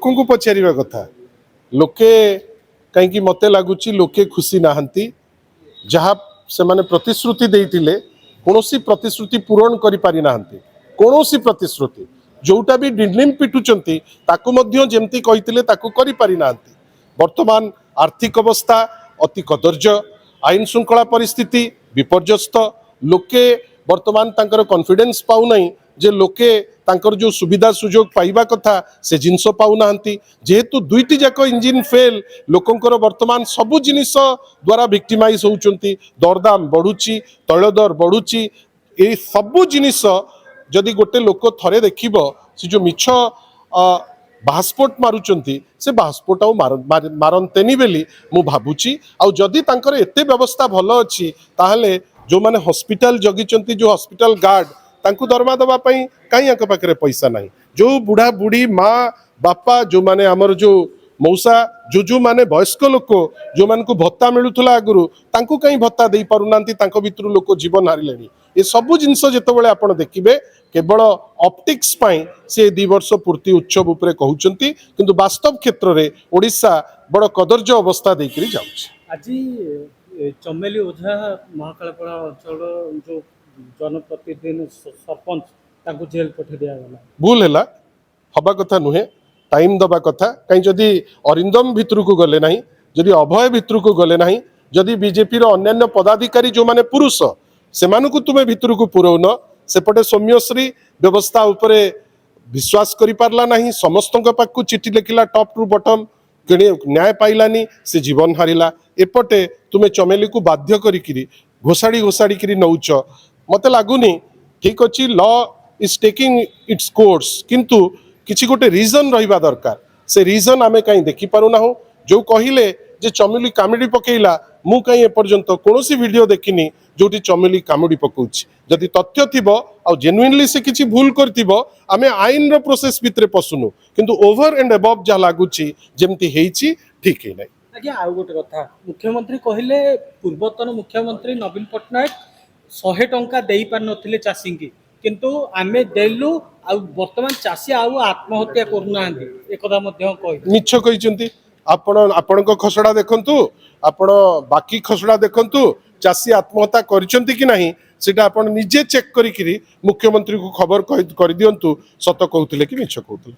को पचारिबा कथा लोके कहीं मत लगुच लोके खुशी नहांती जहाँ से माने प्रतिश्रुति देइतिले कौनसी प्रतिश्रुति पूरण करि पारि नाहंती कौनसी प्रतिश्रुति जोटा भी डिंडलिम पिटुचंती ताकू मध्य जेमती कहितिले ताकू करि पारि नाहंती। वर्तमान आर्थिक अवस्था अति कदर्य आईन श्रृंखला परिस्थिति विपर्यस्त लोके वर्तमान तांकर कॉन्फिडेंस पाउ नहीं जे लोके तांकर जो सुविधा सुजोग पाइबा कथा से जिनस पाउ नाहंती जेहेतु दुईटी जाक इंजिन फेल लोकंकर वर्तमान सबु जिनिस द्वारा विक्टिमाइज होउचंती दरदाम बढ़ुची तैल दर बढ़ुची ए सबु जिनिस जदि गोटे लोक थरे देखिबो से जो मिछ बास्पोर्ट मारुचंती से बास्पोर्ट आउ मारंतेनी बेली मु भाबुची आउ जदि तांकर एते व्यवस्था भल अछि ताहले जो माने हॉस्पिटल जगिचंती जो हॉस्पिटल गार्ड तांकु दरमा दबा पई काई आक पाखरे पैसा नाही जो बुढ़ा बुढ़ी माँ बापा जो माने हमर जो मौसा जो माने वयस्क लोक जो मान को भत्ता मिलुथला आगुरु तांकु काई भत्ता देई पारुनांती तांको भितरु लोक जीवन हारिलेनी ए सबु जिंस जेतेबेले आपण देखिबे केवल ऑप्टिक्स पाई से 2 वर्ष पूर्ति उत्सव उपरे कहउचंती किंतु वास्तव क्षेत्र रे ओडिशा बड़ कदर्य अवस्था देकरी जाउछ। आज चमेली ओझा महाकालपड़ा अंचल जो जनप्रतिनिधि सरपंच तांको जेल पठे दिया गला भूल हैला हबा कथा नुहे टाइम दबा कथा कहीं जदि अरिंदम भितर को गले नहीं जदि अभय भितर को गले नहीं जदि बीजेपी रो अन्य पदाधिकारी जो माने पुरुष से मानकु तुमे भितर को पुरौन सेपटे सौम्यश्री व्यवस्था उपरे विश्वास करि पारला नहीं समस्तक पाखु चिठी लिखिला टॉप टू बॉटम न्याय पाइलानी से जीवन हारिला एपटे तुमे चमेली को बाध्य करी घोषाड़ी घोषाड़ी करी नौच मते लागुनी ठीक अच्छी law is taking its course किंतु किसी गोटे रीजन रहिबा दरकार से रीजन आमे कहीं देखि पारु नाहु जो कहिले जे चमेली कामिडी पकेइला मु कहीं एपर्यंत कोनोसी वीडियो देखिनी जोटी चमेली कामिडी पकउछि जदि तथ्य थिबो आ जेन्युइनली से किछि भूल करथिबो आमे आईन रो प्रोसेस भितरे पसुनु किंतु ओवर एंड अबव जा लागुछि जेमति हेइछि ठीक हे नै। आज्ञा आ गोटे कथा मुख्यमंत्री कहिले पूर्वतन मुख्यमंत्री नवीन पटनायक 100 टंका देई पार नथिले चासी की किंतु आमे देलु आ वर्तमान चासी आउ आत्महत्या करूनांती एकदा मध्य कहि मिछ कहिचंती आपण खसड़ा देखंतु आपण बाकी खसड़ा देखंतु चासी आत्महत्या करिसंती कि नहीं सेटा आपण निजे चेक करी मुख्यमंत्री को खबर कर दियंतु सत कहउतिले कि मिछ कहउतिले।